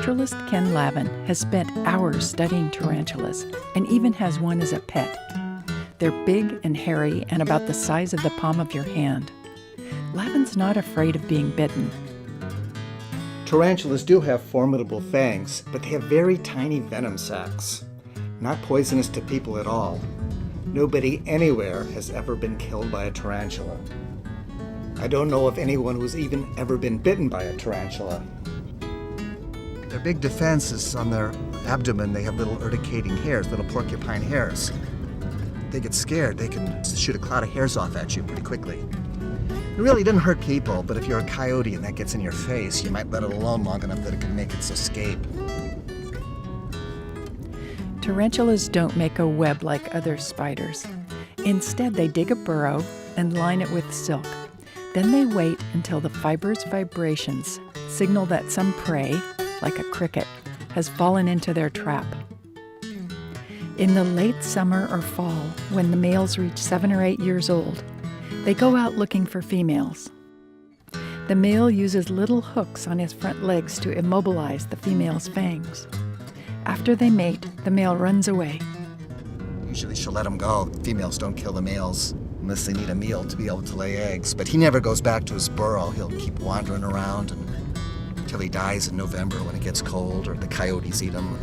naturalist Ken Lavin has spent hours studying tarantulas and even has one as a pet. They're big and hairy and about the size of the palm of your hand. Lavin's not afraid of being bitten. Tarantulas do have formidable fangs, but they have very tiny venom sacs. Not poisonous to people at all. Nobody anywhere has ever been killed by a tarantula. I don't know of anyone who's even ever been bitten by a tarantula. Their big defense is on their abdomen. They have little urticating hairs, little porcupine hairs. If they get scared, they can shoot a cloud of hairs off at you pretty quickly. It really doesn't hurt people, but if you're a coyote and that gets in your face, you might let it alone long enough that it can make its escape. Tarantulas don't make a web like other spiders. Instead, they dig a burrow and line it with silk. Then they wait until the fiber's vibrations signal that some prey, like a cricket, has fallen into their trap. In the late summer or fall, when the males reach 7 or 8 years old, they go out looking for females. The male uses little hooks on his front legs to immobilize the female's fangs. After they mate, the male runs away. Usually she'll let them go. Females don't kill the males unless they need a meal to be able to lay eggs. But he never goes back to his burrow. He'll keep wandering around until he dies in November when it gets cold or the coyotes eat him.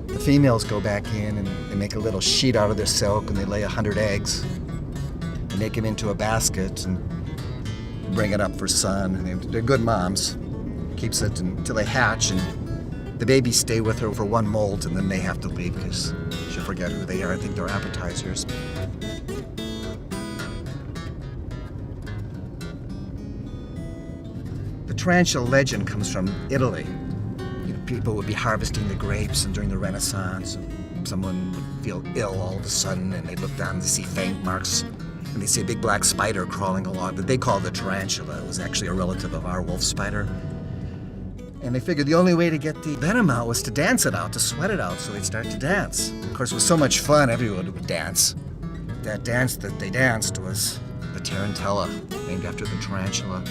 The females go back in and they make a little sheet out of their silk and they lay 100 eggs. They make them into a basket and bring it up for sun. And they're good moms. Keeps it until they hatch, and the babies stay with her for one molt, and then they have to leave because she'll forget who they are. I think they're appetizers. The tarantula legend comes from Italy. People would be harvesting the grapes, and during the Renaissance, someone would feel ill all of a sudden, and they'd look down and they see fang marks, and they see a big black spider crawling along that they call the tarantula. It was actually a relative of our wolf spider. And they figured the only way to get the venom out was to dance it out, to sweat it out, so they'd start to dance. Of course, it was so much fun, everyone would dance. That dance that they danced was the tarantula, named after the tarantula.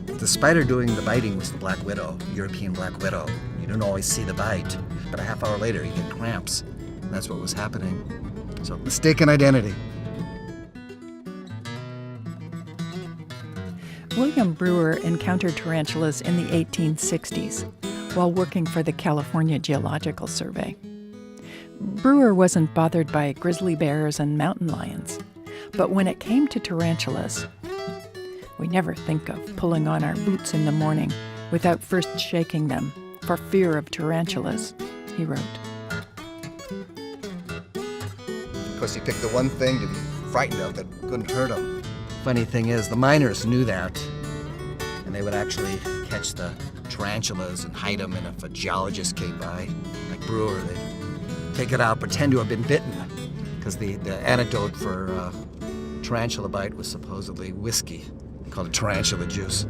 The spider doing the biting was the black widow, European black widow. You don't always see the bite, but a half hour later you get cramps. And that's what was happening. So, mistaken identity. William Brewer encountered tarantulas in the 1860s while working for the California Geological Survey. Brewer wasn't bothered by grizzly bears and mountain lions, but when it came to tarantulas, we never think of pulling on our boots in the morning without first shaking them for fear of tarantulas, he wrote. Of course, he picked the one thing to be frightened of that couldn't hurt him. Funny thing is, the miners knew that, and they would actually catch the tarantulas and hide them, and if a geologist came by, like Brewer, they'd take it out, pretend to have been bitten, because the antidote for tarantula bite was supposedly whiskey. They called it tarantula juice.